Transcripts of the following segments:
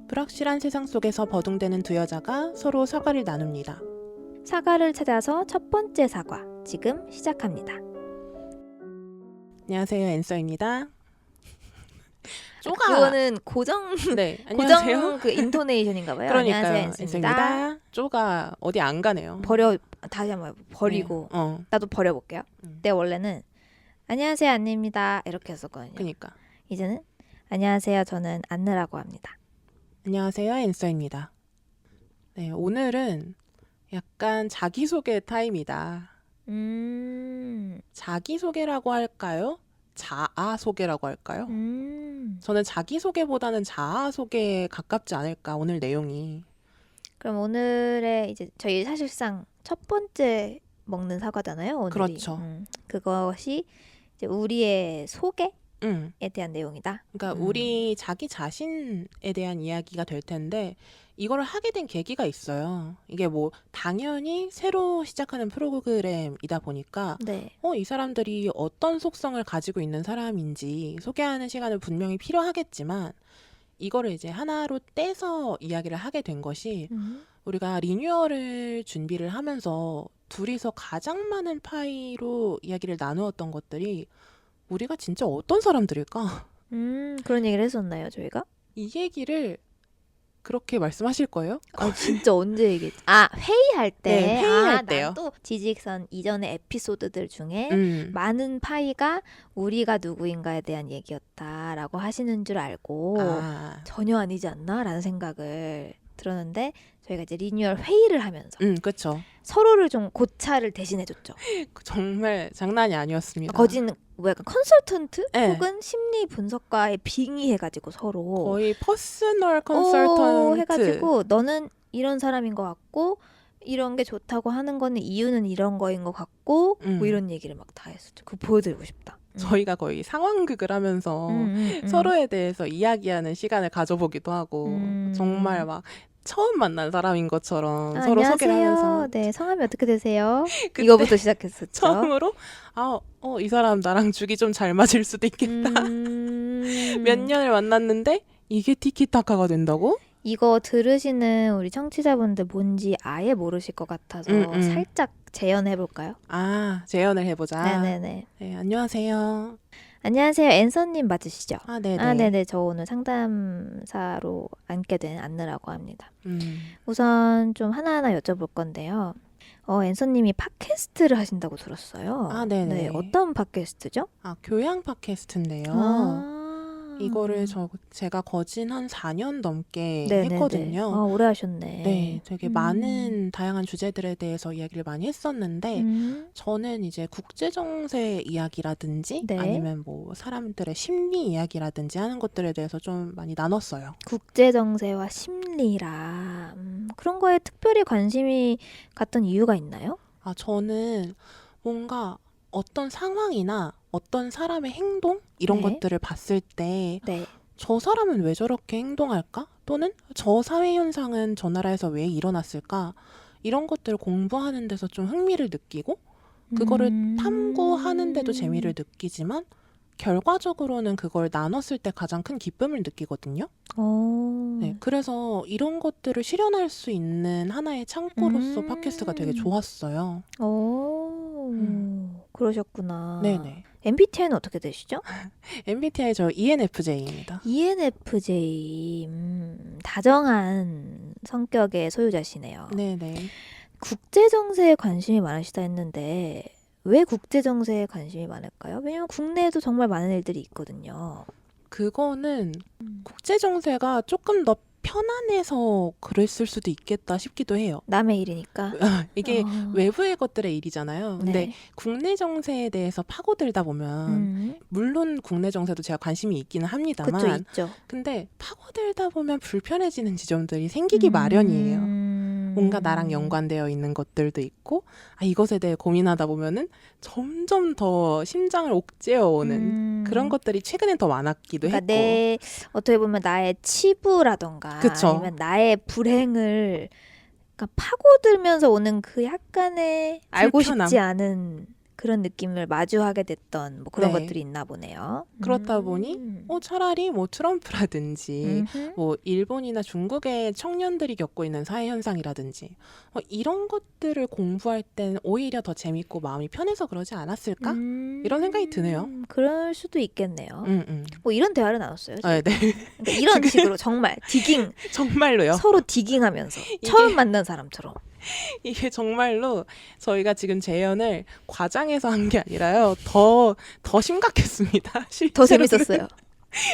불확실한 세상 속에서 버둥대는 두 여자가 서로 사과를 나눕니다. 사과를 찾아서 첫 번째 사과, 지금 시작합니다. 안녕하세요, 앤서입니다. 그거는 고정 네, 안녕하세요. 고정 그 인토네이션인가 봐요. 그러니까요, 안녕하세요, 앤서입니다. 쪼가 어디 안 가네요. 다시 한번 버리고 네, 나도 버려볼게요. 음. 내 원래는 안녕하세요, 안입니다 이렇게 했었거든요. 그러니까. 이제는 안녕하세요, 저는 안느라고 합니다. 안녕하세요, 앤서입니다. 네, 오늘은 약간 자기소개 타임이다. 자기소개라고 할까요? 자아소개라고 할까요? 저는 자기소개보다는 자아소개에 가깝지 않을까, 오늘 내용이. 그럼 오늘의 이제 저희 사실상 첫 번째 먹는 사과잖아요, 오늘이. 그렇죠. 그것이 이제 우리의 소개에 응. 대한 내용이다. 그러니까 우리 자기 자신에 대한 이야기가 될 텐데 이거를 하게 된 계기가 있어요. 이게 뭐 당연히 새로 시작하는 프로그램이다 보니까 네. 이 사람들이 어떤 속성을 가지고 있는 사람인지 소개하는 시간은 분명히 필요하겠지만 이거를 이제 하나로 떼서 이야기를 하게 된 것이 우리가 리뉴얼을 준비를 하면서 둘이서 가장 많은 파이로 이야기를 나누었던 것들이 우리가 진짜 어떤 사람들일까? 그런 얘기를 했었나요, 저희가? 이 얘기를 그렇게 말씀하실 거예요? 진짜 언제 얘기했지? 회의할 때. 네, 회의할 때요. 난 또 지직선 이전의 에피소드들 중에 많은 파이가 우리가 누구인가에 대한 얘기였다라고 하시는 줄 알고 전혀 아니지 않나? 라는 생각을 들었는데 저희가 이제 리뉴얼 회의를 하면서 그렇죠. 서로를 좀 고찰을 대신해줬죠. 정말 장난이 아니었습니다. 거진 뭐 약간 컨설턴트 네. 혹은 심리 분석가에 빙의해가지고 서로 거의 퍼스널 컨설턴트 해가지고 너는 이런 사람인 것 같고 이런 게 좋다고 하는 거는 이유는 이런 거인 것 같고 뭐 이런 얘기를 막 다 했었죠. 그거 보여드리고 싶다. 저희가 거의 상황극을 하면서 서로에 대해서 이야기하는 시간을 가져보기도 하고 정말 막 처음 만난 사람인 것처럼 서로 안녕하세요. 소개를 하면서 네, 성함이 어떻게 되세요? 그때 이거부터 시작했었죠. 처음으로 이 사람 나랑 죽이 좀 잘 맞을 수도 있겠다. 몇 년을 만났는데 이게 티키타카가 된다고? 이거 들으시는 우리 청취자분들 뭔지 아예 모르실 것 같아서 살짝 재연해볼까요? 재연을 해보자. 네네네. 네, 안녕하세요. 안녕하세요. 앤서님 맞으시죠? 네네. 네네. 저 오늘 상담사로 앉게 된 안느라고 합니다. 음. 우선 좀 하나하나 여쭤볼 건데요. 앤서님이 팟캐스트를 하신다고 들었어요. 네네. 네, 어떤 팟캐스트죠? 교양 팟캐스트인데요. 이거를 제가 거진 한 4년 넘게 네네네. 했거든요. 오래 하셨네. 네, 되게 많은 다양한 주제들에 대해서 이야기를 많이 했었는데 저는 이제 국제정세 이야기라든지 네. 아니면 뭐 사람들의 심리 이야기라든지 하는 것들에 대해서 좀 많이 나눴어요. 국제정세와 심리라 그런 거에 특별히 관심이 갔던 이유가 있나요? 저는 뭔가 어떤 상황이나 어떤 사람의 행동 이런 네. 것들을 봤을 때 네. 저 사람은 왜 저렇게 행동할까? 또는 저 사회 현상은 저 나라에서 왜 일어났을까? 이런 것들을 공부하는 데서 좀 흥미를 느끼고 그거를 탐구하는 데도 재미를 느끼지만 결과적으로는 그걸 나눴을 때 가장 큰 기쁨을 느끼거든요. 네, 그래서 이런 것들을 실현할 수 있는 하나의 창구로서 팟캐스트가 되게 좋았어요. 그러셨구나. 네네. MBTI는 어떻게 되시죠? MBTI 저 ENFJ입니다. ENFJ, 다정한 성격의 소유자시네요. 네네. 국제정세에 관심이 많으시다 했는데 왜 국제정세에 관심이 많을까요? 왜냐면 국내에도 정말 많은 일들이 있거든요. 그거는 국제정세가 조금 더 편안해서 그랬을 수도 있겠다 싶기도 해요. 남의 일이니까. 이게 외부의 것들의 일이잖아요. 근데 네. 국내 정세에 대해서 파고들다 보면 물론 국내 정세도 제가 관심이 있기는 합니다만 그쵸, 있죠. 근데 파고들다 보면 불편해지는 지점들이 생기기 마련이에요. 뭔가 나랑 연관되어 있는 것들도 있고 이것에 대해 고민하다 보면은 점점 더 심장을 옥죄어오는 그런 것들이 최근엔 더 많았기도 그러니까 했고 어떻게 보면 나의 치부라던가 그쵸. 아니면 나의 불행을 그러니까 파고들면서 오는 그 약간의 알고 불편함. 싶지 않은 그런 느낌을 마주하게 됐던 뭐 그런 네. 것들이 있나 보네요. 그렇다 보니 차라리 뭐 트럼프라든지 뭐 일본이나 중국의 청년들이 겪고 있는 사회 현상이라든지 이런 것들을 공부할 땐 오히려 더 재밌고 마음이 편해서 그러지 않았을까? 이런 생각이 드네요. 그럴 수도 있겠네요. 뭐 이런 대화를 나눴어요. 네. 그러니까 이런 식으로 정말 디깅 정말로요. 서로 디깅하면서 처음 만난 사람처럼. 이게 정말로 저희가 지금 재연을 과장해서 한 게 아니라요. 더 심각했습니다. 더 재밌었어요.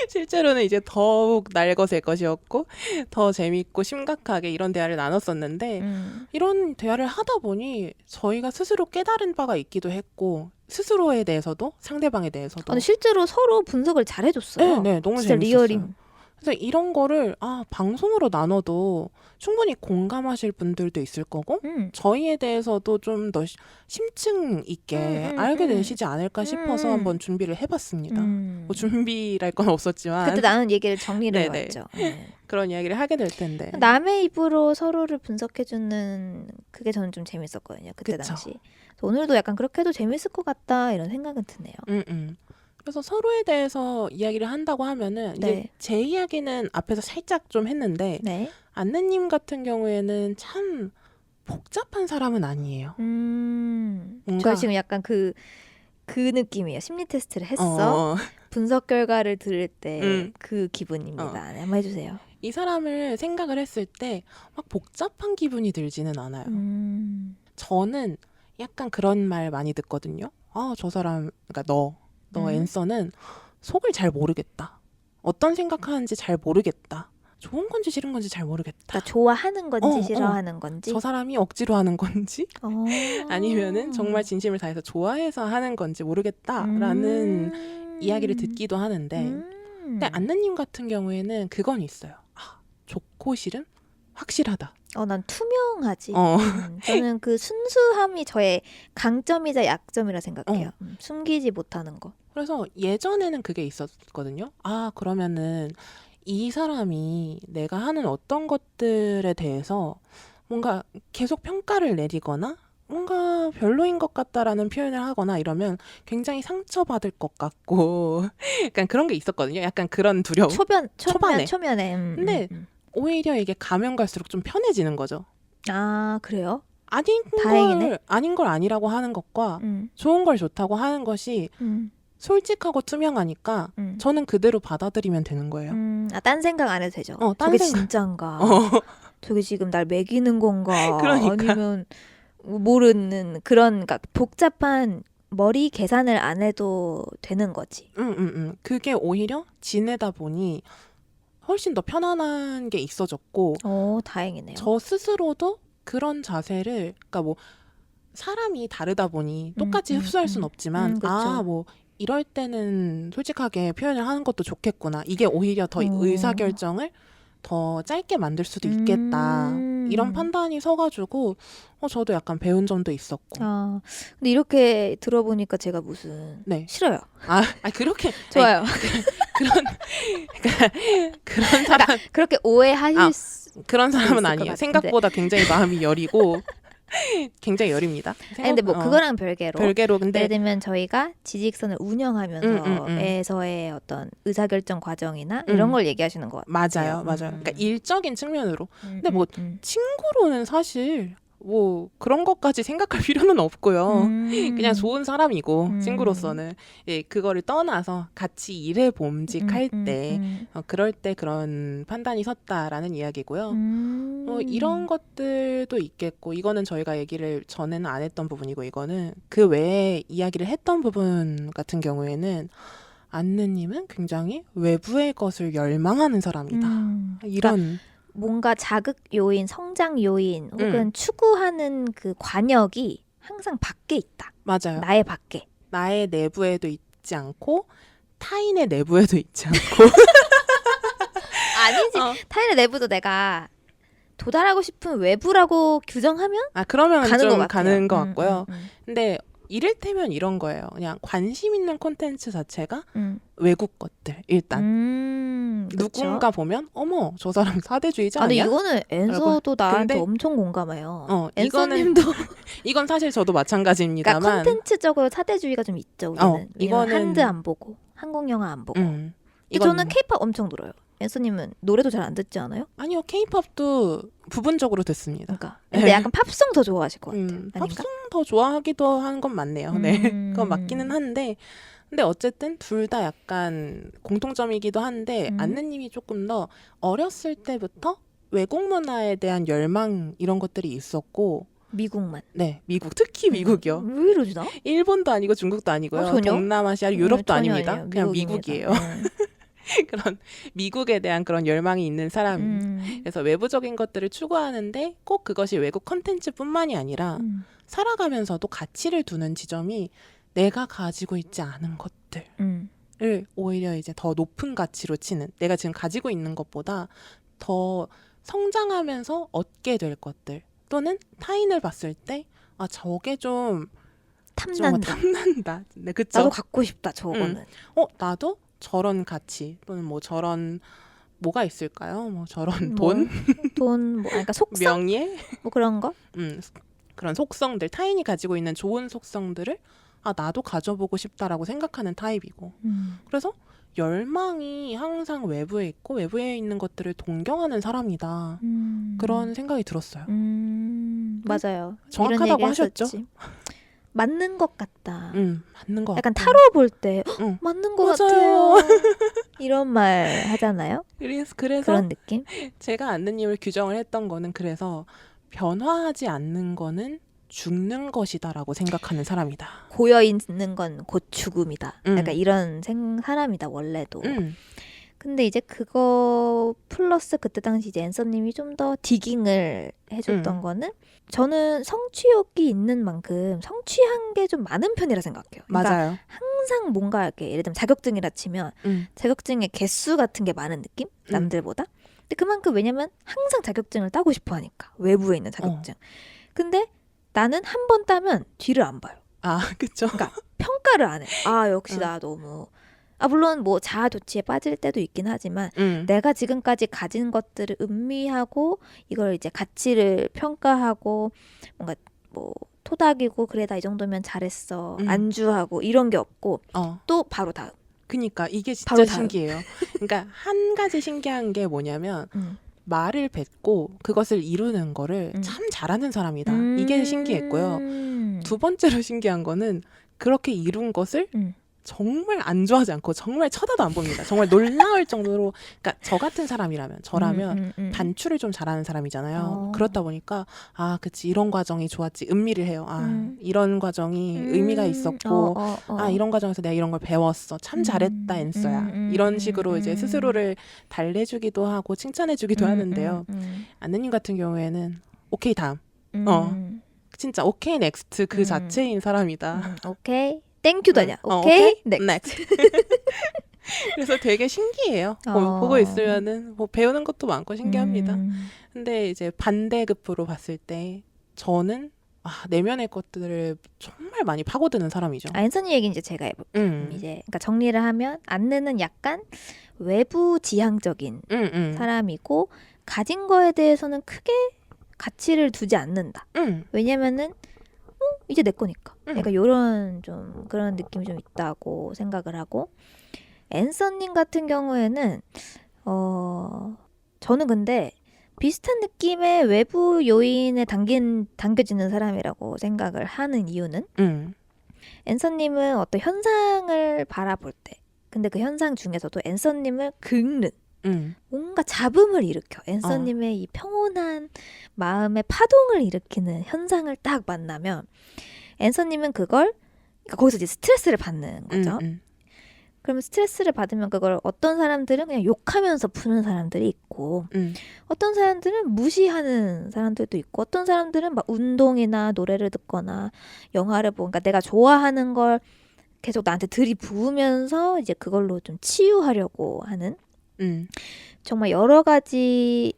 실제로는 이제 더욱 날것의 것이었고 더 재밌고 심각하게 이런 대화를 나눴었는데 이런 대화를 하다 보니 저희가 스스로 깨달은 바가 있기도 했고 스스로에 대해서도 상대방에 대해서도 실제로 서로 분석을 잘 해줬어요. 네, 너무 진짜 재밌었어요. 리얼임. 그래서 이런 거를 방송으로 나눠도 충분히 공감하실 분들도 있을 거고 저희에 대해서도 좀 더 심층 있게 알게 되시지 않을까 싶어서 한번 준비를 해봤습니다. 뭐 준비랄 건 없었지만 그때 나눈 얘기를 정리를 네네. 해봤죠. 그런 이야기를 하게 될 텐데 남의 입으로 서로를 분석해주는 그게 저는 좀 재밌었거든요. 그때 그쵸. 당시. 그래서 오늘도 약간 그렇게 해도 재밌을 것 같다 이런 생각은 드네요. 그래서 서로에 대해서 이야기를 한다고 하면은 이제 네. 제 이야기는 앞에서 살짝 좀 했는데 네. 안느님 같은 경우에는 참 복잡한 사람은 아니에요. 저 지금 약간 그 느낌이에요. 심리 테스트를 했어. 분석 결과를 들을 때 그 기분입니다. 네, 한번 해주세요. 이 사람을 생각을 했을 때 막 복잡한 기분이 들지는 않아요. 저는 약간 그런 말 많이 듣거든요. 저 사람, 그러니까 너 앤서는 속을 잘 모르겠다. 어떤 생각하는지 잘 모르겠다. 좋은 건지 싫은 건지 잘 모르겠다. 그러니까 좋아하는 건지 싫어하는 건지. 저 사람이 억지로 하는 건지 아니면은 정말 진심을 다해서 좋아해서 하는 건지 모르겠다라는 이야기를 듣기도 하는데 근데 안느님 같은 경우에는 그건 있어요. 좋고 싫음? 확실하다. 난 투명하지. 저는 그 순수함이 저의 강점이자 약점이라 생각해요. 숨기지 못하는 거. 그래서 예전에는 그게 있었거든요. 그러면은 이 사람이 내가 하는 어떤 것들에 대해서 뭔가 계속 평가를 내리거나 뭔가 별로인 것 같다라는 표현을 하거나 이러면 굉장히 상처받을 것 같고 약간 그런 게 있었거든요. 약간 그런 두려움. 초반에. 근데 오히려 이게 가면 갈수록 좀 편해지는 거죠. 그래요? 아닌 걸 아니라고 하는 것과 좋은 걸 좋다고 하는 것이 솔직하고 투명하니까 저는 그대로 받아들이면 되는 거예요. 딴 생각 안 해도 되죠. 딴 저게 생각. 진짠가? 저게 지금 날 매기는 건가? 그러니까. 아니면 모르는 그런 그러니까 복잡한 머리 계산을 안 해도 되는 거지. 그게 오히려 지내다 보니 훨씬 더 편안한 게 있어졌고 다행이네요. 저 스스로도 그런 자세를 그러니까 뭐 사람이 다르다 보니 똑같이 흡수할 순 없지만 그렇죠. 뭐 이럴 때는 솔직하게 표현을 하는 것도 좋겠구나. 이게 오히려 더 의사결정을 더 짧게 만들 수도 있겠다. 이런 판단이 서가지고 저도 약간 배운 점도 있었고. 근데 이렇게 들어보니까 제가 무슨 싫어요. 그렇게 좋아요. 그런 사람 그렇게 오해하실 그런 사람은 아니에요. 생각보다 굉장히 마음이 여리고 굉장히 여립니다. 근데 뭐 그거랑 별개로 근데 예를 들면 저희가 지직선을 운영하면서에서의 어떤 의사결정 과정이나 이런 걸 얘기하시는 것 같아요. 맞아요. 그러니까 일적인 측면으로. 근데 뭐 친구로는 사실 뭐 그런 것까지 생각할 필요는 없고요. 그냥 좋은 사람이고 친구로서는 그거를 떠나서 같이 일해 봄직할 때 그럴 때 그런 판단이 섰다라는 이야기고요. 이런 것들도 있겠고 이거는 저희가 얘기를 전에는 안 했던 부분이고 이거는 그 외에 이야기를 했던 부분 같은 경우에는 안느님은 굉장히 외부의 것을 열망하는 사람이다. 이런 그러니까 뭔가 자극 요인, 성장 요인 혹은 추구하는 그 관역이 항상 밖에 있다. 맞아요. 나의 밖에. 나의 내부에도 있지 않고 타인의 내부에도 있지 않고 아니지. 타인의 내부도 내가 도달하고 싶은 외부라고 규정하면 그러면 가는 좀 것 같아요. 가는 것 같고요. 근데 이를테면 이런 거예요. 그냥 관심 있는 콘텐츠 자체가 외국 것들 일단 누군가 보면 어머 저 사람 사대주의자 근데 아니야? 이거는 앤서도 나한테 근데, 엄청 공감해요. 앤서님도 이건 사실 저도 마찬가지입니다만 그러니까 콘텐츠적으로 사대주의가 좀 있죠. 우리는 이거는 한드 안 보고 한국 영화 안 보고. 근데 이건... 저는 케이팝 엄청 들어요. 앤서님은 노래도 잘 안 듣지 않아요? 아니요, 케이팝도 부분적으로 듣습니다. 그러니까. 근데 약간 팝송 더 좋아하실 것 같아요. 팝송 더 좋아하기도 한 건 맞네요. 네, 그건 맞기는 한데, 근데 어쨌든 둘 다 약간 공통점이기도 한데 안느님이 조금 더 어렸을 때부터 외국 문화에 대한 열망 이런 것들이 있었고. 미국만. 네, 미국 특히 미국이요. 왜 이러지 나? 일본도 아니고 중국도 아니고요. 전혀? 동남아시아, 유럽도 아닙니다. 아니에요. 그냥 미국입니다. 미국이에요. 그런 미국에 대한 그런 열망이 있는 사람. 그래서 외부적인 것들을 추구하는데 꼭 그것이 외국 컨텐츠뿐만이 아니라 살아가면서도 가치를 두는 지점이 내가 가지고 있지 않은 것들을 오히려 이제 더 높은 가치로 치는, 내가 지금 가지고 있는 것보다 더 성장하면서 얻게 될 것들, 또는 타인을 봤을 때 아 저게 좀 탐난다. 네, 그쵸? 나도 갖고 싶다 저거는. 나도 저런 가치 또는 뭐 저런 뭐가 있을까요? 뭐 저런 돈, 그러니까 속성, 명예, 뭐 그런 거. 그런 속성들, 타인이 가지고 있는 좋은 속성들을 나도 가져보고 싶다라고 생각하는 타입이고. 그래서 열망이 항상 외부에 있고 외부에 있는 것들을 동경하는 사람이다. 그런 생각이 들었어요. 맞아요. 정확하다고 하셨죠? 맞는 것 같다. 맞는 것 약간 같다. 타로 볼 때 맞는 것 같아요. 이런 말 하잖아요. 그래서 그런 느낌? 제가 안느님을 규정을 했던 거는 그래서 변화하지 않는 거는 죽는 것이다라고 생각하는 사람이다. 고여 있는 건 곧 죽음이다. 약간 이런 사람이다 원래도. 근데 이제 그거 플러스 그때 당시 이제 앤서님이 좀 더 디깅을 해줬던 거는 저는 성취욕이 있는 만큼 성취한 게 좀 많은 편이라 생각해요. 그러니까 맞아요. 항상 뭔가 이렇게 예를 들면 자격증이라 치면 자격증의 개수 같은 게 많은 느낌? 남들보다. 근데 그만큼 왜냐면 항상 자격증을 따고 싶어 하니까. 외부에 있는 자격증. 근데 나는 한 번 따면 뒤를 안 봐요. 그쵸. 그러니까 평가를 안 해. 역시 나 너무 물론 뭐 자아 도취에 빠질 때도 있긴 하지만 내가 지금까지 가진 것들을 음미하고 이걸 이제 가치를 평가하고 뭔가 뭐 토닥이고 그래 나 이 정도면 잘했어 안주하고 이런 게 없고 또 바로 다음. 그러니까 이게 진짜 신기해요. 그러니까 한 가지 신기한 게 뭐냐면 말을 뱉고 그것을 이루는 거를 참 잘하는 사람이다. 이게 신기했고요. 두 번째로 신기한 거는 그렇게 이룬 것을 정말 안주하지 않고 정말 쳐다도 안 봅니다. 정말 놀라울 정도로. 그러니까 저 같은 사람이라면 저라면 단추를 좀 잘하는 사람이잖아요. 그렇다 보니까 그치 이런 과정이 좋았지 음미를 해요. 이런 과정이 의미가 있었고 이런 과정에서 내가 이런 걸 배웠어. 참 잘했다 앤서야. 이런 식으로 이제 스스로를 달래주기도 하고 칭찬해주기도 하는데요. 안느님 같은 경우에는 오케이 다음. 진짜 오케이 넥스트 그 자체인 사람이다. 오케이 땡큐도 아니야. 오케이 넥스트. 그래서 되게 신기해요. 보고 있으면은 뭐 배우는 것도 많고 신기합니다. 근데 이제 반대급부로 봤을 때 저는 내면의 것들을 정말 많이 파고드는 사람이죠. 앤서니 얘기 이제 제가 해볼게요. 이제 그러니까 정리를 하면 안느는 약간 외부 지향적인 사람이고 가진 거에 대해서는 크게 가치를 두지 않는다. 왜냐면은 이제 내 거니까. 그러니까 요런 좀 그런 느낌이 좀 있다고 생각을 하고 앤서님 같은 경우에는 저는 근데 비슷한 느낌의 외부 요인에 당겨지는 사람이라고 생각을 하는 이유는 앤서님은 어떤 현상을 바라볼 때 근데 그 현상 중에서도 앤서님을 긁는 뭔가 잡음을 일으켜 앤서님의 이 평온한 마음의 파동을 일으키는 현상을 딱 만나면 앤서님은 그러니까 거기서 이제 스트레스를 받는 거죠. 그러면 스트레스를 받으면 그걸 어떤 사람들은 그냥 욕하면서 푸는 사람들이 있고 어떤 사람들은 무시하는 사람들도 있고 어떤 사람들은 막 운동이나 노래를 듣거나 영화를 보고 그러니까 내가 좋아하는 걸 계속 나한테 들이부으면서 이제 그걸로 좀 치유하려고 하는 정말 여러 가지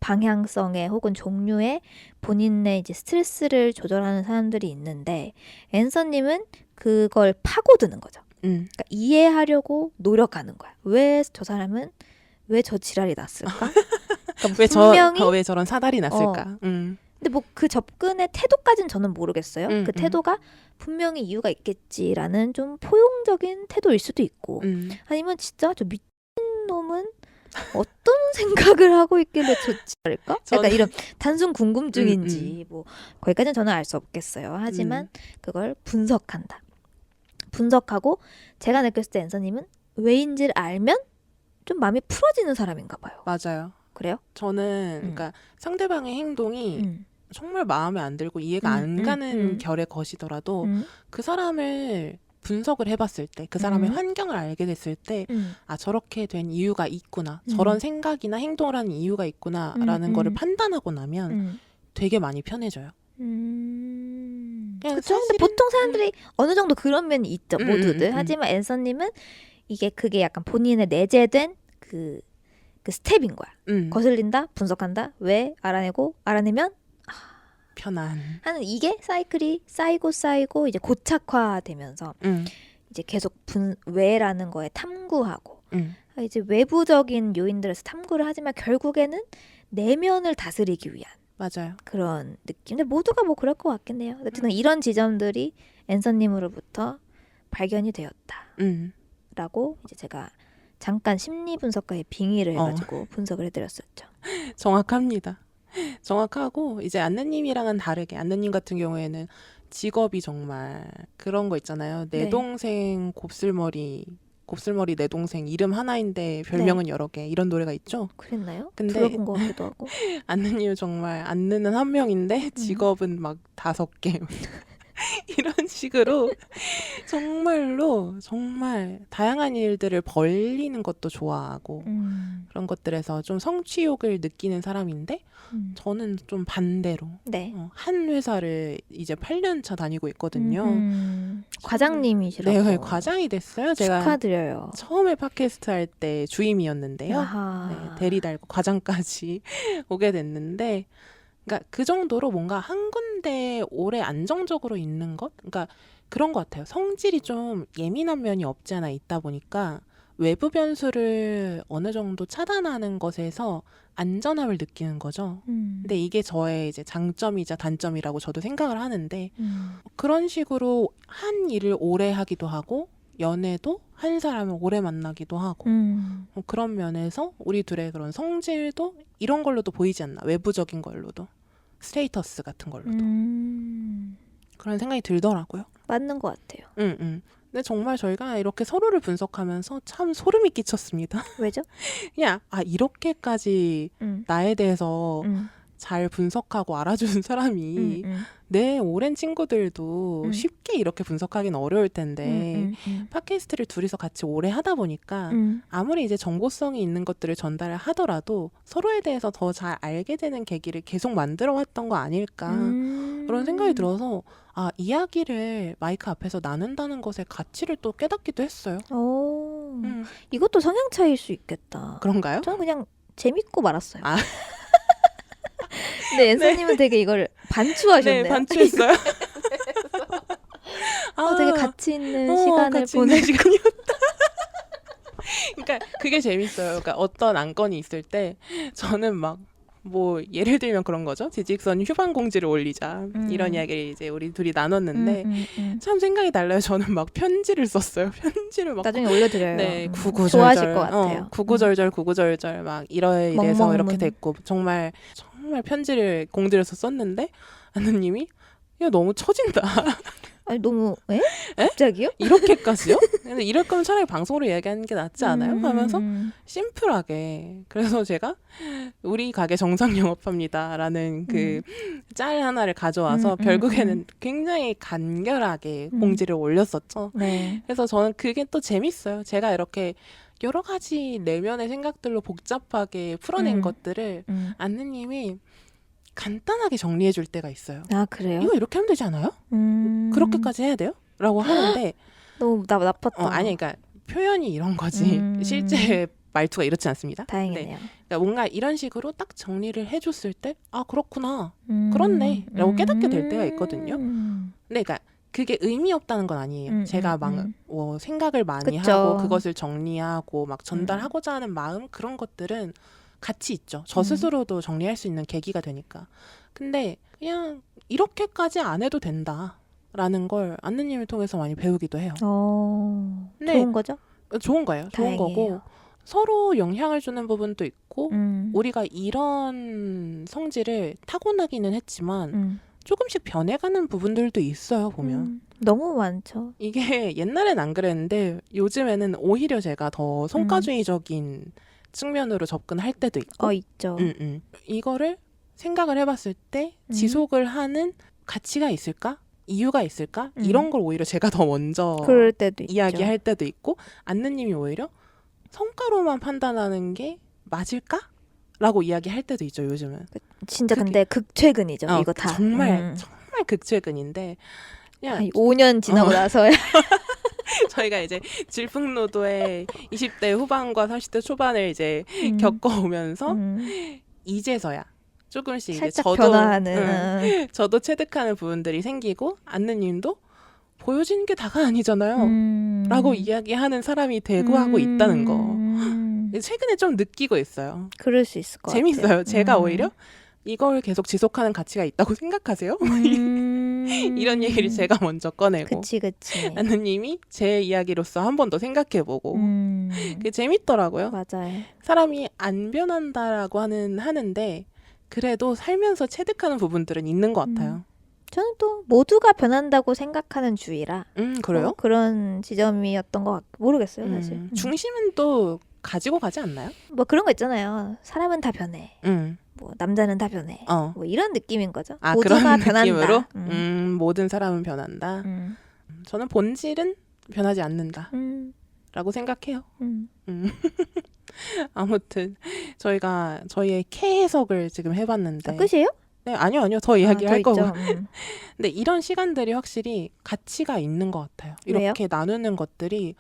방향성의 혹은 종류의 본인의 이제 스트레스를 조절하는 사람들이 있는데 앤서님은 그걸 파고드는 거죠. 그러니까 이해하려고 노력하는 거야. 왜 저 사람은 왜 저 지랄이 났을까? 그러니까 왜 저런 사달이 났을까? 근데 뭐 그 접근의 태도까지는 저는 모르겠어요. 그 태도가 분명히 이유가 있겠지라는 좀 포용적인 태도일 수도 있고 아니면 진짜 저 미친 놈은 어떤 생각을 하고 있길래 저 지랄일까? 약간 이런 단순 궁금증인지 뭐 거기까지는 저는 알 수 없겠어요. 하지만 그걸 분석한다. 분석하고 제가 느꼈을 때 앤서님은 왜인지를 알면 좀 마음이 풀어지는 사람인가 봐요. 맞아요. 그래요? 저는 그러니까 상대방의 행동이 정말 마음에 안 들고 이해가 안 가는 결의 것이더라도 그 사람을 분석을 해봤을 때, 그 사람의 환경을 알게 됐을 때, 아, 저렇게 된 이유가 있구나. 저런 생각이나 행동을 하는 이유가 있구나라는 거를 판단하고 나면 되게 많이 편해져요. 그렇죠. 근데 보통 사람들이 어느 정도 그런 면이 있죠. 모두들. 하지만 앤서님은 그게 약간 본인의 내재된 그 스텝인 거야. 거슬린다, 분석한다, 왜 알아내면 편안 하는 이게 사이클이 쌓이고 이제 고착화되면서 이제 계속 왜라는 거에 탐구하고 이제 외부적인 요인들에서 탐구를 하지만 결국에는 내면을 다스리기 위한 맞아요. 그런 느낌. 근데 모두가 뭐 그럴 것 같긴 해요. 어쨌든 이런 지점들이 앤서님으로부터 발견이 되었다라고 이제 제가 잠깐 심리 분석가의 빙의를 해가지고 분석을 해드렸었죠. 정확합니다. 정확하고 이제 안느님이랑은 다르게 안느님 같은 경우에는 직업이 정말 그런 거 있잖아요. 내 동생 곱슬머리 내 동생 이름 하나인데 별명은 여러 개 이런 노래가 있죠. 그랬나요? 근데 들어본 것 같기도 하고. 안느님은 정말 안느는 한 명인데 직업은 막 5개 이런 식으로 정말로 정말 다양한 일들을 벌리는 것도 좋아하고 그런 것들에서 좀 성취욕을 느끼는 사람인데 저는 좀 반대로 한 회사를 이제 8년 차 다니고 있거든요. 과장님이시라고. 네, 과장이 됐어요. 제가 축하드려요. 처음에 팟캐스트 할 때 주임이었는데요. 네, 대리 달고 과장까지 오게 됐는데 그러니까 그 정도로 뭔가 한 군데 오래 안정적으로 있는 것? 그러니까 그런 것 같아요. 성질이 좀 예민한 면이 없지 않아 있다 보니까 외부 변수를 어느 정도 차단하는 것에서 안전함을 느끼는 거죠. 근데 이게 저의 이제 장점이자 단점이라고 저도 생각을 하는데 그런 식으로 한 일을 오래 하기도 하고 연애도 한 사람을 오래 만나기도 하고 그런 면에서 우리 둘의 그런 성질도 이런 걸로도 보이지 않나. 외부적인 걸로도. 스테이터스 같은 걸로도. 그런 생각이 들더라고요. 맞는 것 같아요. 근데 정말 저희가 이렇게 서로를 분석하면서 참 소름이 끼쳤습니다. 왜죠? 그냥 이렇게까지 나에 대해서 잘 분석하고 알아주는 사람이 내 오랜 친구들도 쉽게 이렇게 분석하기는 어려울 텐데 팟캐스트를 둘이서 같이 오래 하다 보니까 아무리 이제 정보성이 있는 것들을 전달을 하더라도 서로에 대해서 더 잘 알게 되는 계기를 계속 만들어 왔던 거 아닐까 그런 생각이 들어서 이야기를 마이크 앞에서 나눈다는 것의 가치를 또 깨닫기도 했어요. 이것도 성향 차이일 수 있겠다. 그런가요? 저는 그냥 재밌고 말았어요. 근데 앤서님은 되게 이걸 반추하셨네요. 네, 반추했어요. 되게 가치 있는 시간을 보내는 시간이었다. 그러니까 그게 재밌어요. 그러니까 어떤 안건이 있을 때 저는 막 뭐 예를 들면 그런 거죠. 지직선 휴방 공지를 올리자 이런 이야기를 이제 우리 둘이 나눴는데 참 생각이 달라요. 저는 막 편지를 썼어요. 편지를 막 나중에 올려드려요. 네, 구구절절 좋아하실 것 같아요. 구구절절 막 이래서 이렇게 됐고 정말 편지를 공들여서 썼는데 아느님이 야 너무 처진다. 아니 너무 갑자기요? 이렇게까지요? 근데 이럴 거면 차라리 방송으로 이야기하는 게 낫지 않아요? 하면서 심플하게 그래서 제가 우리 가게 정상 영업합니다라는 그 짤 하나를 가져와서 결국에는 굉장히 간결하게 공지를 올렸었죠. 네. 그래서 저는 그게 또 재밌어요. 제가 이렇게 여러 가지 내면의 생각들로 복잡하게 풀어낸 것들을 안느님이 간단하게 정리해 줄 때가 있어요. 그래요? 이거 이렇게 하면 되지 않아요? 그렇게까지 해야 돼요? 라고 하는데 너무 나빴다. 아니 그러니까 표현이 이런 거지. 실제 말투가 이렇지 않습니다. 다행이네요. 그러니까 뭔가 이런 식으로 딱 정리를 해줬을 때 아 그렇구나 그렇네 라고 깨닫게 될 때가 있거든요. 근데 그러니까 그게 의미 없다는 건 아니에요. 제가 막 생각을 많이 그쵸. 하고 그것을 정리하고 막 전달하고자 하는 마음 그런 것들은 같이 있죠. 저 스스로도 정리할 수 있는 계기가 되니까. 근데 그냥 이렇게까지 안 해도 된다라는 걸 안느님을 통해서 많이 배우기도 해요. 근데 좋은 거죠? 좋은 거예요. 좋은 다행이에요. 거고 서로 영향을 주는 부분도 있고 우리가 이런 성질을 타고나기는 했지만 조금씩 변해가는 부분들도 있어요. 보면. 너무 많죠. 이게 옛날엔 안 그랬는데 요즘에는 오히려 제가 더 성과주의적인 측면으로 접근할 때도 있고 있죠. 이거를 생각을 해봤을 때 지속을 하는 가치가 있을까? 이유가 있을까? 이런 걸 오히려 제가 더 먼저 그럴 때도 이야기할 있죠. 때도 있고 안느님이 오히려 성과로만 판단하는 게 맞을까? 라고 이야기할 때도 있죠. 요즘은. 진짜 근데 극최근이죠. 이거 다. 정말 극최근인데 그냥 5년 지나고 나서 저희가 이제 질풍노도의 20대 후반과 30대 초반을 이제 겪어오면서 이제서야 조금씩 이제 살짝 변화하는 저도 체득하는 부분들이 생기고 안느님도 보여지는 게 다가 아니잖아요. 라고 이야기하는 사람이 되고 하고 있다는 거. 최근에 좀 느끼고 있어요. 그럴 수 있을 것 재밌어요. 같아요. 제가 오히려 이걸 계속 지속하는 가치가 있다고 생각하세요? 이런 얘기를 제가 먼저 꺼내고 그치. 안느님이 제 이야기로서 한 번 더 생각해보고 그게 재밌더라고요. 맞아요. 사람이 안 변한다라고 하는데 그래도 살면서 체득하는 부분들은 있는 것 같아요. 저는 또 모두가 변한다고 생각하는 주의라 그래요? 그런 지점이었던 것 같고 모르겠어요 사실. 중심은 또 가지고 가지 않나요? 뭐 그런 거 있잖아요. 사람은 다 변해. 뭐 남자는 다 변해. 뭐 이런 느낌인 거죠. 모두가 그런 변한다. 느낌으로? 모든 사람은 변한다. 저는 본질은 변하지 않는다. 라고 생각해요. 아무튼 저희가 저희의 캐 해석을 지금 해봤는데 끝이에요? 네, 아니요. 더 이야기할 더 거고. 있죠. 근데 이런 시간들이 확실히 가치가 있는 것 같아요. 왜요? 이렇게 나누는 것들이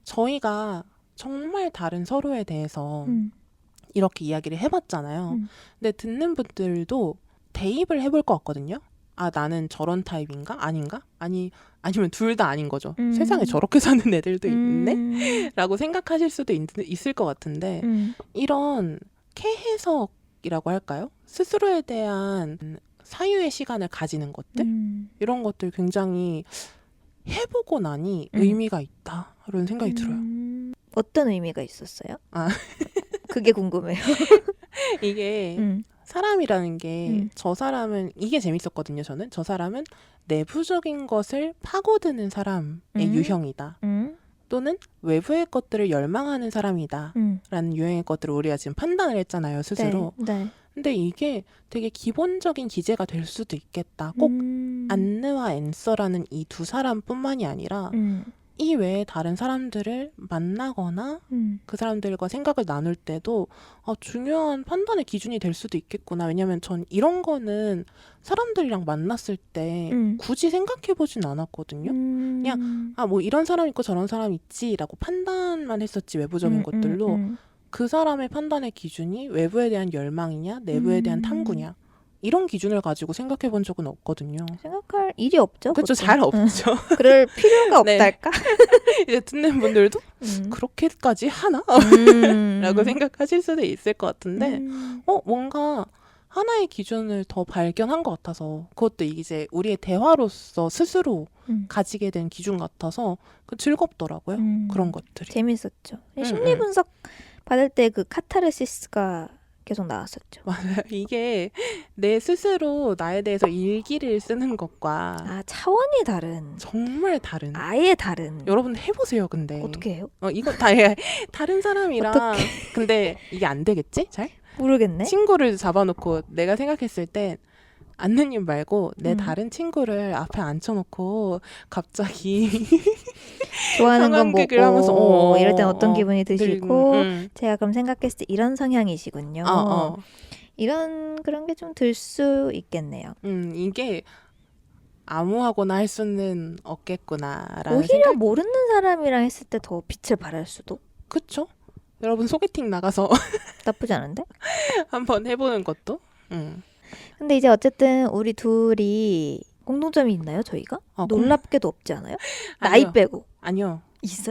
저희가 정말 다른 서로에 대해서 이렇게 이야기를 해봤잖아요. 근데 듣는 분들도 대입을 해볼 것 같거든요. 아, 나는 저런 타입인가? 아닌가? 아니면 둘 다 아닌 거죠. 세상에 저렇게 사는 애들도 있네? 라고 생각하실 수도 있을 것 같은데 이런 캐해석이라고 할까요? 스스로에 대한 사유의 시간을 가지는 것들? 이런 것들 굉장히 해보고 나니 의미가 있다. 이런 생각이 들어요. 어떤 의미가 있었어요? 그게 궁금해요. 이게 사람이라는 게 저 사람은 이게 재밌었거든요. 저는 저 사람은 내부적인 것을 파고드는 사람의 유형이다. 또는 외부의 것들을 열망하는 사람이다. 라는 유형의 것들을 우리가 지금 판단을 했잖아요. 스스로. 네. 근데 이게 되게 기본적인 기제가 될 수도 있겠다. 꼭 안느와 앤서라는 이 두 사람뿐만이 아니라 이 외에 다른 사람들을 만나거나 그 사람들과 생각을 나눌 때도 중요한 판단의 기준이 될 수도 있겠구나. 왜냐면 전 이런 거는 사람들이랑 만났을 때 굳이 생각해보진 않았거든요. 그냥 뭐 이런 사람 있고 저런 사람 있지라고 판단만 했었지. 외부적인 것들로. 그 사람의 판단의 기준이 외부에 대한 열망이냐 내부에 대한 탐구냐 이런 기준을 가지고 생각해 본 적은 없거든요. 생각할 일이 없죠. 그렇죠. 잘 없죠. 그럴 필요가 네. 없달까? 이제 듣는 분들도 그렇게까지 하나? 라고 생각하실 수도 있을 것 같은데 뭔가 하나의 기준을 더 발견한 것 같아서 그것도 이제 우리의 대화로서 스스로 가지게 된 기준 같아서 즐겁더라고요. 그런 것들이. 재밌었죠. 심리 분석 받을 때 그 카타르시스가 계속 나왔었죠. 맞아요. 이게 내 스스로 나에 대해서 일기를 쓰는 것과 차원이 다른. 정말 다른. 아예 다른. 여러분 해보세요. 근데 어떻게 해요? 이거 다른 사람이랑 어떡해. 근데 이게 안 되겠지? 잘? 모르겠네. 친구를 잡아놓고 내가 생각했을 땐 안느님 말고 내 다른 친구를 앞에 앉혀놓고 갑자기 좋아하는 건 뭐고 하면서 이럴 땐 어떤 기분이 드시고 제가 그럼 생각했을 때 이런 성향이시군요. 이런 그런 게 좀 들 수 있겠네요. 이게 아무하고나 할 수는 없겠구나라는 오히려 모르는 사람이랑 했을 때 더 빛을 발할 수도. 그쵸? 여러분 소개팅 나가서 나쁘지 않은데? 한번 해보는 것도. 근데 이제 어쨌든 우리 둘이 공통점이 있나요, 저희가? 놀랍게도 없지 않아요? 나이 아니요. 빼고. 아니요.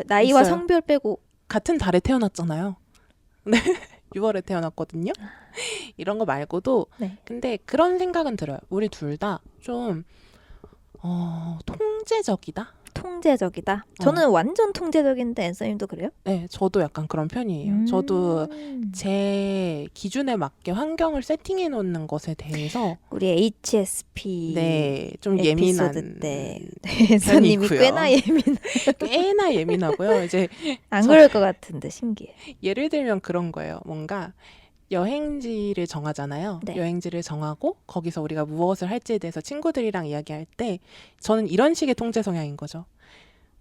나이와 있어요. 성별 빼고. 같은 달에 태어났잖아요. 네. 6월에 태어났거든요. 이런 거 말고도. 네. 근데 그런 생각은 들어요. 우리 둘 다 좀 통제적이다? 통제적이다. 저는 완전 통제적인데 앤서님도 그래요? 네, 저도 약간 그런 편이에요. 저도 제 기준에 맞게 환경을 세팅해 놓는 것에 대해서 우리 HSP 네, 좀 에피소드 때 예민한 앤서님이 편이고요. 꽤나 예민하고요. 이제 안 그럴 것 같은데 신기해. 예를 들면 그런 거예요. 뭔가 여행지를 정하잖아요. 네. 여행지를 정하고 거기서 우리가 무엇을 할지에 대해서 친구들이랑 이야기할 때 저는 이런 식의 통제 성향인 거죠.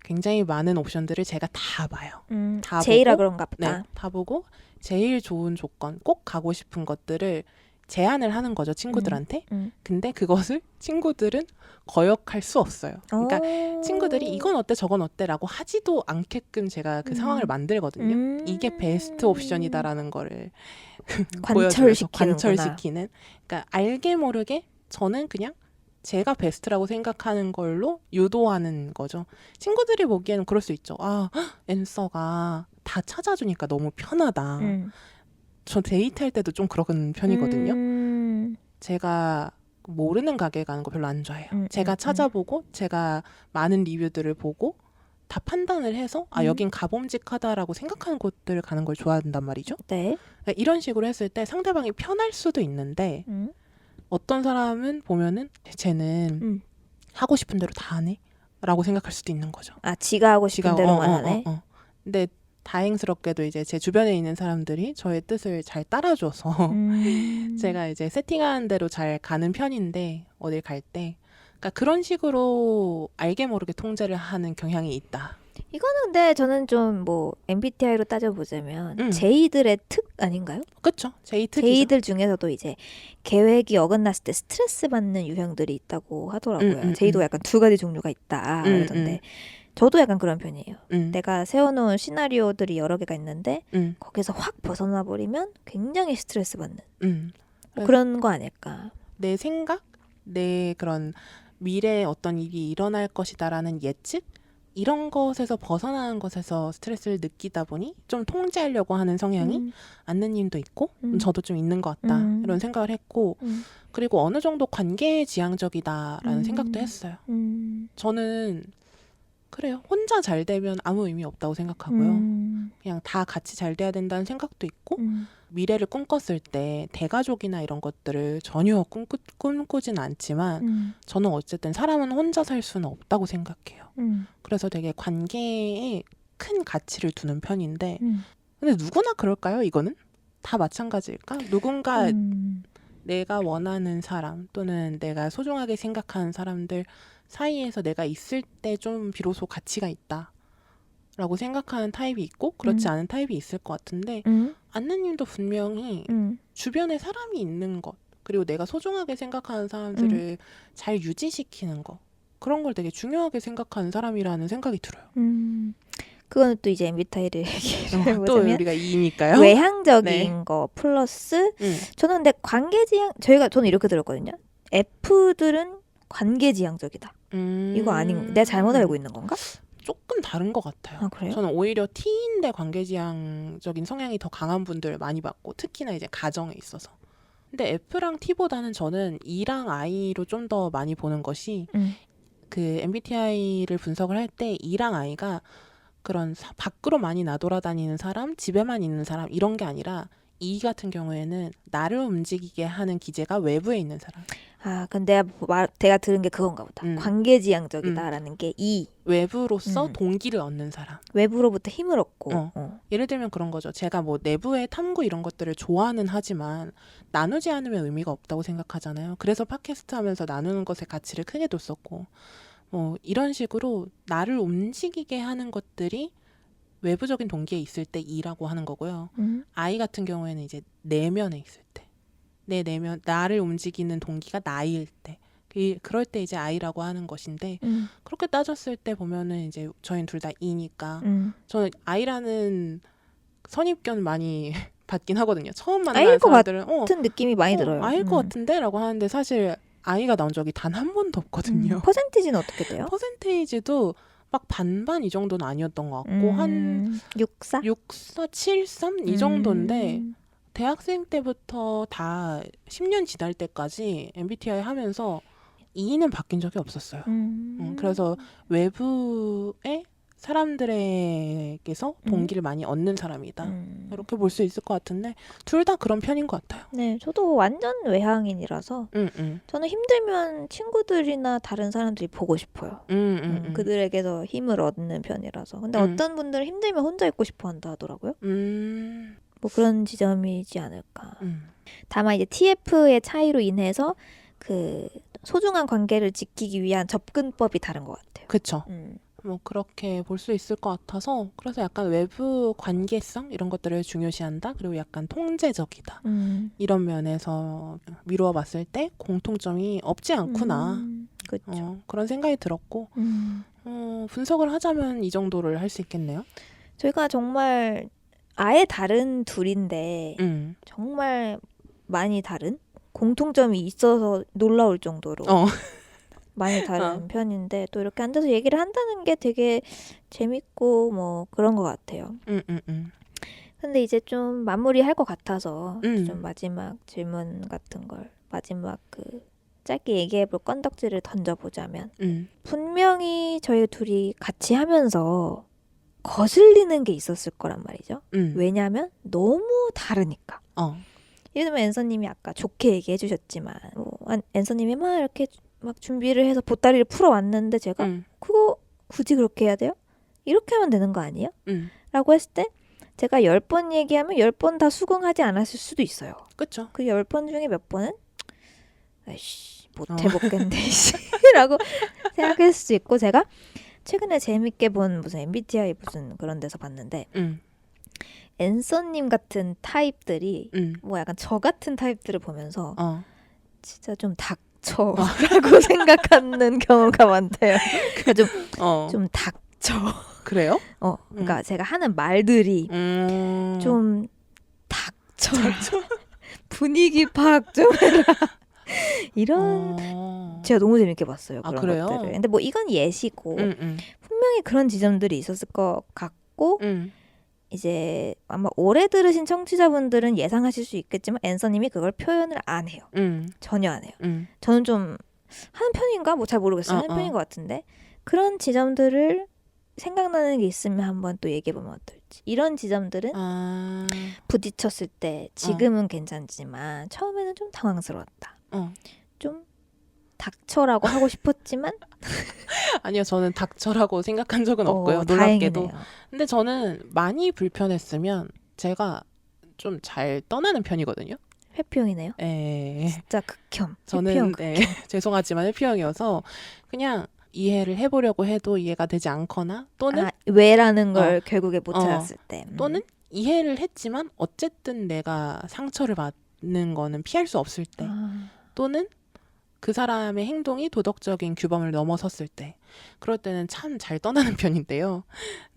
굉장히 많은 옵션들을 제가 다 봐요. 다 제이라 보고, 그런가 보다. 네, 다 보고 제일 좋은 조건, 꼭 가고 싶은 것들을 제안을 하는 거죠, 친구들한테. 근데 그것을 친구들은 거역할 수 없어요. 그러니까 친구들이 이건 어때 저건 어때라고 하지도 않게끔 제가 그 상황을 만들거든요. 이게 베스트 옵션이다라는 거를 관철시키는. 그러니까 알게 모르게 저는 그냥 제가 베스트라고 생각하는 걸로 유도하는 거죠. 친구들이 보기에는 그럴 수 있죠. 아, 앤서가 다 찾아주니까 너무 편하다. 저 데이트할 때도 좀 그런 편이거든요. 제가 모르는 가게 가는 거 별로 안 좋아해요. 제가 찾아보고 제가 많은 리뷰들을 보고 다 판단을 해서 여긴 가봄직하다라고 생각하는 곳들을 가는 걸 좋아한단 말이죠. 네. 그러니까 이런 식으로 했을 때 상대방이 편할 수도 있는데 어떤 사람은 보면은 쟤는 하고 싶은 대로 다 하네? 라고 생각할 수도 있는 거죠. 지가 하고 싶은 대로만 하네? 근데 다행스럽게도 이제 제 주변에 있는 사람들이 저의 뜻을 잘 따라줘서 제가 이제 세팅하는 대로 잘 가는 편인데 어딜 갈 때 그러니까 그런 식으로 알게 모르게 통제를 하는 경향이 있다. 이거는 근데 저는 좀 뭐 MBTI로 따져보자면 J들의 특 아닌가요? 그렇죠. J특이죠. J들 중에서도 이제 계획이 어긋났을 때 스트레스 받는 유형들이 있다고 하더라고요. J도 약간 두 가지 종류가 있다 그러던데 저도 약간 그런 편이에요. 내가 세워놓은 시나리오들이 여러 개가 있는데 거기서 확 벗어나 버리면 굉장히 스트레스 받는 뭐 그런 거 아닐까. 내 생각, 내 그런 미래에 어떤 일이 일어날 것이다라는 예측 이런 것에서 벗어나는 것에서 스트레스를 느끼다 보니 좀 통제하려고 하는 성향이 안느님도 있고 저도 좀 있는 것 같다 이런 생각을 했고 그리고 어느 정도 관계지향적이다라는 생각도 했어요. 저는 그래요. 혼자 잘 되면 아무 의미 없다고 생각하고요. 그냥 다 같이 잘 돼야 된다는 생각도 있고 미래를 꿈꿨을 때 대가족이나 이런 것들을 전혀 꿈꾸진 않지만 저는 어쨌든 사람은 혼자 살 수는 없다고 생각해요. 그래서 되게 관계에 큰 가치를 두는 편인데 근데 누구나 그럴까요? 이거는? 다 마찬가지일까? 누군가 내가 원하는 사람 또는 내가 소중하게 생각하는 사람들 사이에서 내가 있을 때 좀 비로소 가치가 있다 라고 생각하는 타입이 있고 그렇지 않은 타입이 있을 것 같은데 안느님도 분명히 주변에 사람이 있는 것 그리고 내가 소중하게 생각하는 사람들을 잘 유지시키는 것 그런 걸 되게 중요하게 생각하는 사람이라는 생각이 들어요. 그거는 또 이제 MBTI를 얘기를 또 해보자면 우리가 2니까요. 외향적인 네. 거 플러스 저는 근데 관계지향 저는 이렇게 들었거든요. F들은 관계지향적이다. 이거 내가 잘못 알고 있는 건가? 조금 다른 것 같아요. 그래요? 저는 오히려 T인데 관계지향적인 성향이 더 강한 분들을 많이 봤고 특히나 이제 가정에 있어서. 근데 F랑 T보다는 저는 E랑 I로 좀 더 많이 보는 것이 그 MBTI를 분석을 할 때 E랑 I가 그런 밖으로 많이 나돌아다니는 사람, 집에만 있는 사람 이런 게 아니라 E 같은 경우에는 나를 움직이게 하는 기제가 외부에 있는 사람. 근데 내가 들은 게 그건가 보다. 관계지향적이다라는 게 외부로서 동기를 얻는 사람. 외부로부터 힘을 얻고. 예를 들면 그런 거죠. 제가 뭐 내부의 탐구 이런 것들을 좋아는 하지만 나누지 않으면 의미가 없다고 생각하잖아요. 그래서 팟캐스트 하면서 나누는 것에 가치를 크게 뒀었고 뭐 이런 식으로 나를 움직이게 하는 것들이 외부적인 동기에 있을 때 E라고 하는 거고요. I 같은 경우에는 이제 내면에 있을 때 내 내면 나를 움직이는 동기가 나일 때 그럴 때 이제 I라고 하는 것인데 그렇게 따졌을 때 보면은 이제 저희는 둘 다 E니까 저는 I라는 선입견 많이 받긴 하거든요. 처음 만나는 아이일 것 사람들은 같은 느낌이 많이 들어요. 아이일 것 같은데? 라고 하는데 사실 아이가 나온 적이 단 한 번도 없거든요. 퍼센티지는 어떻게 돼요? 퍼센테이지도 막 반반 이 정도는 아니었던 것 같고 한 6사? 6사, 7삼 이 정도인데 대학생 때부터 다 10년 지날 때까지 MBTI 하면서 2는 바뀐 적이 없었어요. 그래서 외부의 사람들에게서 동기를 많이 얻는 사람이다. 이렇게 볼 수 있을 것 같은데 둘 다 그런 편인 것 같아요. 네, 저도 완전 외향인이라서 저는 힘들면 친구들이나 다른 사람들이 보고 싶어요. 그들에게서 힘을 얻는 편이라서. 근데 어떤 분들은 힘들면 혼자 있고 싶어 한다 하더라고요. 뭐 그런 지점이지 않을까. 다만 이제 TF의 차이로 인해서 그 소중한 관계를 지키기 위한 접근법이 다른 것 같아요. 그렇죠. 뭐 그렇게 볼 수 있을 것 같아서 그래서 약간 외부 관계성 이런 것들을 중요시한다. 그리고 약간 통제적이다. 이런 면에서 미루어 봤을 때 공통점이 없지 않구나. 그렇죠. 그런 생각이 들었고 분석을 하자면 이 정도를 할 수 있겠네요. 저희가 정말 아예 다른 둘인데 정말 많이 다른 공통점이 있어서 놀라울 정도로 많이 다른 편인데 또 이렇게 앉아서 얘기를 한다는 게 되게 재밌고 뭐 그런 것 같아요. 근데 이제 좀 마무리할 것 같아서 좀 마지막 질문 같은 걸 마지막 그 짧게 얘기해볼 건덕지를 던져보자면 분명히 저희 둘이 같이 하면서 거슬리는 게 있었을 거란 말이죠. 왜냐하면 너무 다르니까. 예를 들면 앤서님이 아까 좋게 얘기해 주셨지만 앤서님이 막 이렇게 막 준비를 해서 보따리를 풀어왔는데 제가 그거 굳이 그렇게 해야 돼요? 이렇게 하면 되는 거 아니에요? 라고 했을 때 제가 10번 얘기하면 10번 다 수긍하지 않았을 수도 있어요. 그렇죠. 그 10번 중에 몇 번은 아이씨 못해먹겠네 라고 생각했을 수 있고 제가 최근에 재밌게 본 무슨 MBTI 무슨 그런 데서 봤는데 앤서님 같은 타입들이 뭐 약간 저 같은 타입들을 보면서 진짜 좀 닥쳐라고 생각하는 경우가 많대요. 그러니까 좀 닥쳐. 그래요? 그러니까 제가 하는 말들이 좀 닥쳐. 분위기 파악 좀 해라. 이런 제가 너무 재밌게 봤어요. 그런 그래요? 것들을. 근데 뭐 이건 예시고 분명히 그런 지점들이 있었을 것 같고 이제 아마 오래 들으신 청취자분들은 예상하실 수 있겠지만 앤서님이 그걸 표현을 안 해요. 전혀 안 해요. 저는 좀 하는 편인가? 뭐 잘 모르겠어요. 하는 편인 것 같은데 그런 지점들을 생각나는 게 있으면 한번 또 얘기해보면 어떨지. 이런 지점들은 부딪혔을 때 지금은 괜찮지만 처음에는 좀 당황스러웠다. 좀 닥쳐라고 하고 싶었지만 아니요, 저는 닥쳐라고 생각한 적은 없고요. 놀랍게도. 다행이네요. 근데 저는 많이 불편했으면 제가 좀 잘 떠나는 편이거든요. 회피형이네요. 네. 진짜 극혐. 저는 죄송하지만 회피형이어서 그냥 이해를 해보려고 해도 이해가 되지 않거나 또는 왜라는 걸 결국에 못 찾았을 때 또는 이해를 했지만 어쨌든 내가 상처를 받는 거는 피할 수 없을 때 또는 그 사람의 행동이 도덕적인 규범을 넘어섰을 때 그럴 때는 참 잘 떠나는 편인데요.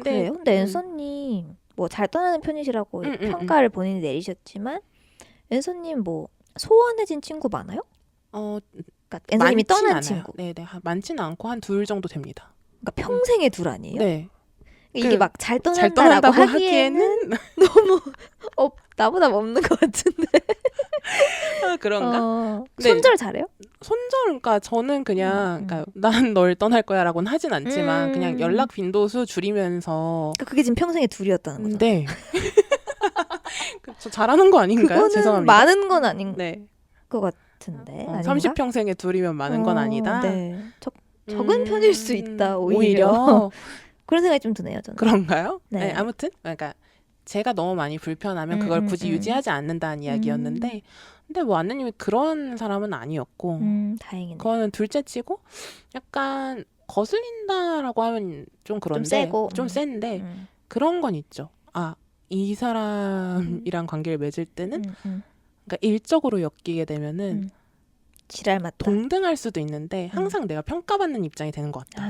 그래요? 근데 앤서님 뭐 잘 떠나는 편이시라고 평가를 본인이 내리셨지만 앤서님 뭐 소원해진 친구 많아요? 그러니까 앤서님이 떠난 않아요. 친구. 네네, 많지는 않고 한 둘 정도 됩니다. 그러니까 평생에 둘 아니에요? 네. 이게 막 잘 떠난다고 하기에는 너무 나보다 없는 것 같은데. 그런가? 손절 잘해요? 손절, 그러니까 저는 그냥 그러니까 난 널 떠날 거야라고는 하진 않지만 그냥 연락 빈도수 줄이면서 그러니까 그게 지금 평생에 둘이었다는 거죠. 네. 저 잘하는 거 아닌가요? 그거는 죄송합니다. 많은 건 아닌 네. 것 같은데. 30평생에 둘이면 많은 건 아니다. 네. 적은 편일 수 있다. 오히려. 그런 생각이 좀 드네요. 저는. 그런가요? 네. 네, 아무튼 그러니까 제가 너무 많이 불편하면 그걸 굳이 유지하지 않는다는 이야기였는데 근데 뭐 안느님이 그런 사람은 아니었고 다행이네. 그거는 둘째치고 약간 거슬린다라고 하면 좀 그런데 좀 세고 좀 센데 그런 건 있죠. 이 사람이랑 관계를 맺을 때는 그러니까 일적으로 엮이게 되면은 지랄 맞다. 동등할 수도 있는데 항상 내가 평가받는 입장이 되는 것 같다.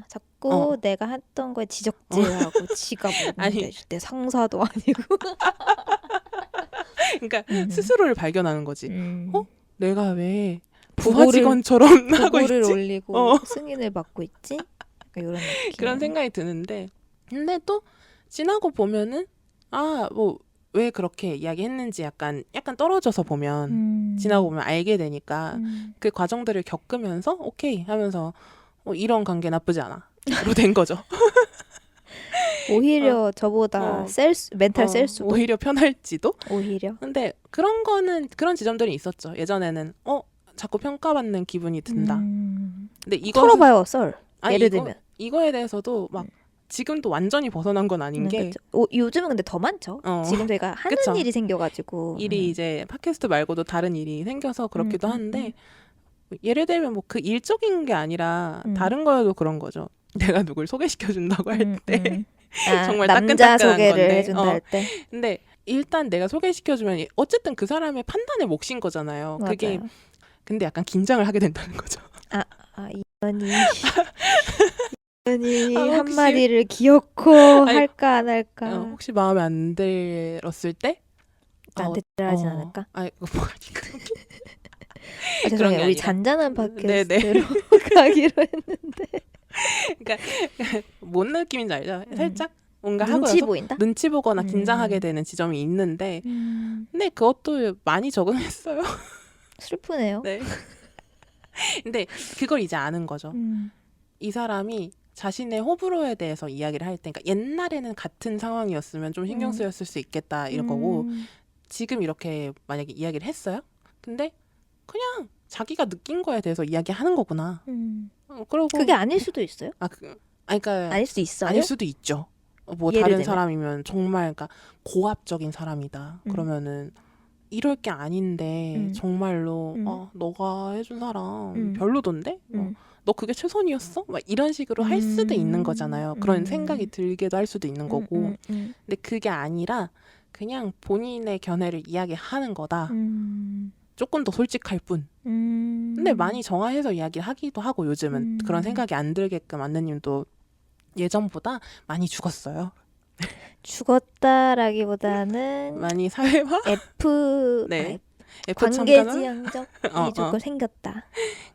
자꾸 내가 했던 거에 지적질하고 지가 아니. 뭔데 내 상사도 아니고. 그러니까 스스로를 발견하는 거지. 내가 왜 부하 부고를- 직원처럼 하고 부고를 있지? 올리고 승인을 받고 있지? 이런 느낌. 그런 생각이 드는데, 근데 또 지나고 보면은 뭐 왜 그렇게 이야기했는지 약간 떨어져서 보면 지나고 보면 알게 되니까 그 과정들을 겪으면서 오케이 하면서 이런 관계 나쁘지 않아로 된 거죠. 오히려 저보다 멘탈 셀 수도. 오히려 편할지도. 오히려. 근데 그런 지점들이 있었죠. 예전에는 자꾸 평가받는 기분이 든다. 근데 이거 털어봐요, 썰. 예를 들면. 이거에 대해서도 막 지금도 완전히 벗어난 건 아닌 게 요즘은 근데 더 많죠. 지금 저희가 하는 그쵸. 일이 생겨가지고. 일이 이제 팟캐스트 말고도 다른 일이 생겨서 그렇기도 한데 예를 들면 뭐 그 일적인 게 아니라 다른 거여도 그런 거죠. 내가 누굴 소개시켜 준다고 할 때 정말 남자 따끈따끈한 소개를 건데. 해준다 할 때. 근데 일단 내가 소개시켜 주면 어쨌든 그 사람의 판단의 몫인 거잖아요. 맞아요. 그게 근데 약간 긴장을 하게 된다는 거죠. 이현이 혹시- 한마디를 기어코 아니, 할까 안 할까. 혹시 마음에 안 들었을 때 나한테 지랄하진 않을까? 아니 그거 그런 게 그런 죄송해요. 게 우리 아니라. 잔잔한 네네. 팟캐스트로 가기로 했는데. 뭔 느낌인지 알죠? 살짝 뭔가 눈치 하고 보인다? 눈치 보거나 긴장하게 되는 지점이 있는데 근데 그것도 많이 적응했어요. 슬프네요. 네. 근데 그걸 이제 아는 거죠. 음. 이 사람이 자신의 호불호에 대해서 이야기를 할 때, 그러니까 옛날에는 같은 상황이었으면 좀 신경 쓰였을 수 있겠다 이런 거고 지금 이렇게 만약에 이야기를 했어요. 근데 그냥 자기가 느낀 거에 대해서 이야기하는 거구나. 그리고 그게 아닐 수도 있어요? 그러니까 아닐 수도 있어요? 아닐 수도 있죠. 뭐 예를 다른 들면? 사람이면 정말 그러니까 고압적인 사람이다. 그러면은 이럴 게 아닌데 정말로 너가 해준 사람 별로던데? 너 그게 최선이었어? 막 이런 식으로 할 수도 있는 거잖아요. 그런 생각이 들게도 할 수도 있는 거고. 근데 그게 아니라 그냥 본인의 견해를 이야기하는 거다. 조금 더 솔직할 뿐. 근데 많이 정화해서 이야기하기도 하고 요즘은 그런 생각이 안 들게끔 안느님도 예전보다 많이 죽었어요. 죽었다라기보다는 많이 사회화? F 관계지향적이 조금 생겼다.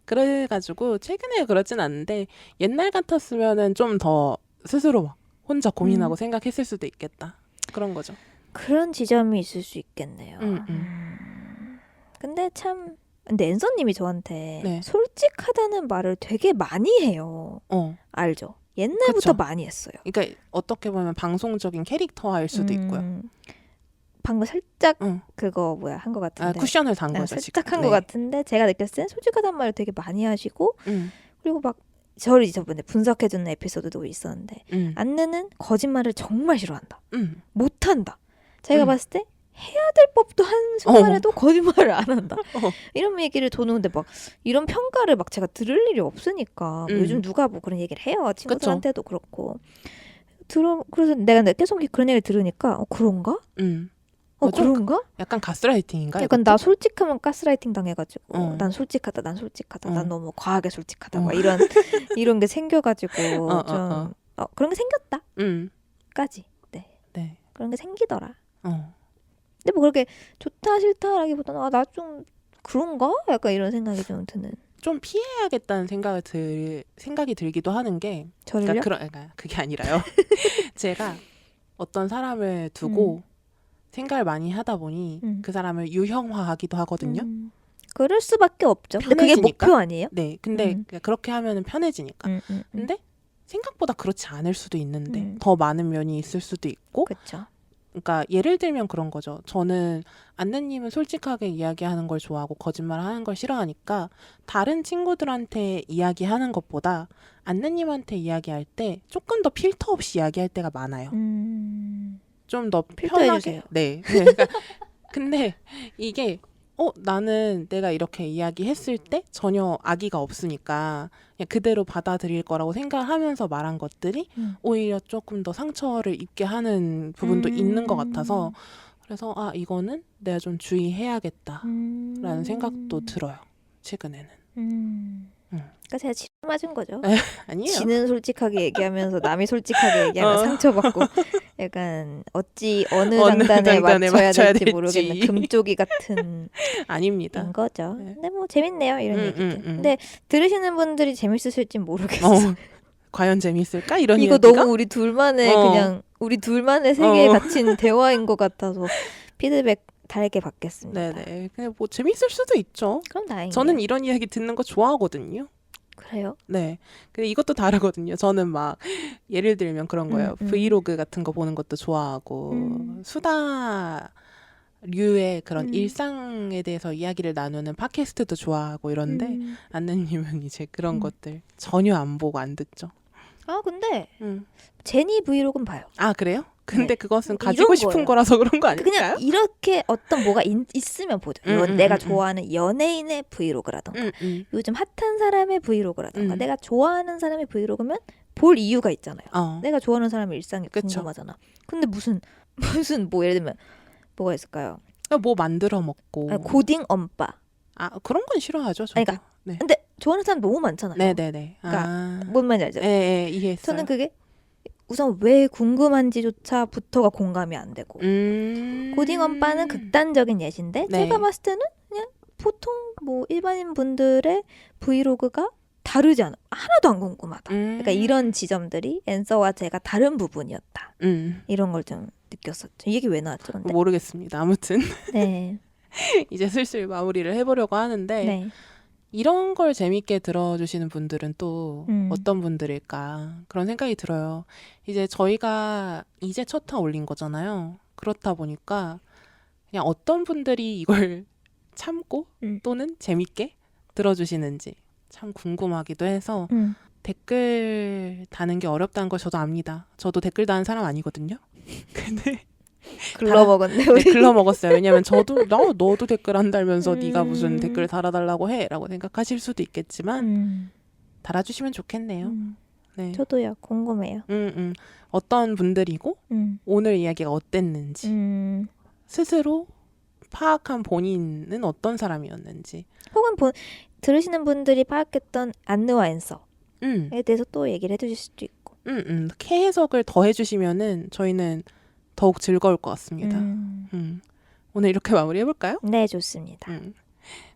그래가지고 최근에 그렇진 않은데 옛날 같았으면은 좀 더 스스로 막 혼자 고민하고 생각했을 수도 있겠다. 그런 거죠. 그런 지점이 있을 수 있겠네요. 근데 앤서님이 저한테 솔직하다는 말을 되게 많이 해요. 알죠? 옛날부터 그쵸. 많이 했어요. 그러니까 어떻게 보면 방송적인 캐릭터화일 수도 있고요. 방금 살짝 그거 한 것 같은데. 쿠션을 단 거죠. 살짝 지금. 한 것 같은데 제가 느꼈을 땐 솔직하다는 말을 되게 많이 하시고 그리고 막 저를 저번에 분석해주는 에피소드도 있었는데 안느는 거짓말을 정말 싫어한다. 못한다. 제가 봤을 때 해야 될 법도 한 순간에도 거짓말을 안 한다. 이런 얘기를 저는 근데 막 이런 평가를 막 제가 들을 일이 없으니까 요즘 누가 뭐 그런 얘기를 해요. 친구들한테도 그렇고. 그래서 내가 계속 그런 얘기를 들으니까 그런가? 그런가? 약간 가스라이팅인가? 약간 나 솔직하면 가스라이팅 당해가지고 난 솔직하다 난 너무 과하게 솔직하다 막 이런 게 생겨가지고 좀 그런 게 생겼다 까지 네. 그런 게 생기더라. 근데 뭐 그렇게 좋다 싫다라기보다는 나 좀 그런가? 약간 이런 생각이 좀 드는. 좀 피해야겠다는 생각이 들기도 하는 게 저를요? 그러니까 그게 아니라요. 제가 어떤 사람을 두고 생각을 많이 하다 보니 그 사람을 유형화하기도 하거든요. 그럴 수밖에 없죠. 근데 그게 목표 아니에요? 네. 근데 그렇게 하면은 편해지니까. 근데 생각보다 그렇지 않을 수도 있는데 더 많은 면이 있을 수도 있고. 그렇죠. 그러니까 예를 들면 그런 거죠. 저는 안느님은 솔직하게 이야기하는 걸 좋아하고 거짓말하는 걸 싫어하니까 다른 친구들한테 이야기하는 것보다 안느님한테 이야기할 때 조금 더 필터 없이 이야기할 때가 많아요. 좀 더 편하게. 네. 그러니까 근데 이게 나는 내가 이렇게 이야기했을 때 전혀 악의가 없으니까 그냥 그대로 받아들일 거라고 생각하면서 말한 것들이 오히려 조금 더 상처를 입게 하는 부분도 있는 것 같아서 그래서 이거는 내가 좀 주의해야겠다라는 생각도 들어요. 최근에는. 그러니까 제가 치료 맞은 거죠. 아니에요. 지는 솔직하게 얘기하면서 남이 솔직하게 얘기하면 상처받고 약간 어느 장단에 맞춰야 될지 모르겠는 금쪽이 같은 아닙니다. 인 거죠. 네. 근데 뭐 재밌네요. 이런 얘기들. 근데 들으시는 분들이 재밌으실지 모르겠어요. 과연 재밌을까? 이런 이거 이야기가? 너무 우리 둘만의 그냥 우리 둘만의 세계에 갇힌 대화인 것 같아서 피드백 달게 받겠습니다. 네네. 그냥 뭐 재밌을 수도 있죠. 그럼 다행이에요. 저는 이런 이야기 듣는 거 좋아하거든요. 그래요? 네. 근데 이것도 다르거든요. 저는 막 예를 들면 그런 거예요. 브이로그 같은 거 보는 것도 좋아하고 수다류의 그런 일상에 대해서 이야기를 나누는 팟캐스트도 좋아하고 이런데 안느님은 이제 그런 것들 전혀 안 보고 안 듣죠. 근데 제니 브이로그는 봐요. 그래요? 근데 네. 그것은 가지고 싶은 거예요. 거라서 그런 거 아닐까요? 그냥 이렇게 어떤 뭐가 있으면 보죠. 내가 좋아하는 연예인의 브이로그라던가 요즘 핫한 사람의 브이로그라던가 내가 좋아하는 사람의 브이로그면 볼 이유가 있잖아요. 내가 좋아하는 사람의 일상이 궁금하잖아. 근데 무슨 뭐 예를 들면 뭐가 있을까요? 뭐 만들어 먹고 고딩 엄빠. 그런 건 싫어하죠. 저도. 그러니까 네. 근데 좋아하는 사람 너무 많잖아요. 네네네. 그러니까 뭔 말인지 알죠? 네, 이해했어요. 저는 그게 우선 왜 궁금한지조차부터가 공감이 안 되고 고딩 엄빠는 극단적인 예시인데 제가 봤을 때는 그냥 보통 뭐 일반인 분들의 브이로그가 다르지 않아. 하나도 안 궁금하다. 그러니까 이런 지점들이 앤서와 제가 다른 부분이었다. 이런 걸 좀 느꼈었죠. 이 얘기 왜 나왔죠? 근데? 모르겠습니다. 아무튼 네. 이제 슬슬 마무리를 해보려고 하는데 네. 이런 걸 재밌게 들어주시는 분들은 또 어떤 분들일까 그런 생각이 들어요. 이제 저희가 이제 첫 화 올린 거잖아요. 그렇다 보니까 그냥 어떤 분들이 이걸 참고 또는 재밌게 들어주시는지 참 궁금하기도 해서 댓글 다는 게 어렵다는 걸 저도 압니다. 저도 댓글 다는 사람 아니거든요. 근데 글러먹었네 우리. 네, 글러먹었어요. 왜냐면 저도 너도 댓글 안 달면서 네가 무슨 댓글 달아달라고 해 라고 생각하실 수도 있겠지만 달아주시면 좋겠네요. 네. 저도요. 궁금해요. 어떤 분들이고 오늘 이야기가 어땠는지 스스로 파악한 본인은 어떤 사람이었는지 혹은 들으시는 분들이 파악했던 안느와 앤서에 대해서 또 얘기를 해주실 수도 있고 해석을 더 해주시면은 저희는 더욱 즐거울 것 같습니다. 오늘 이렇게 마무리해볼까요? 네, 좋습니다.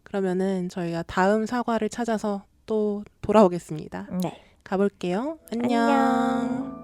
그러면은 저희가 다음 사과를 찾아서 또 돌아오겠습니다. 네. 가볼게요. 안녕.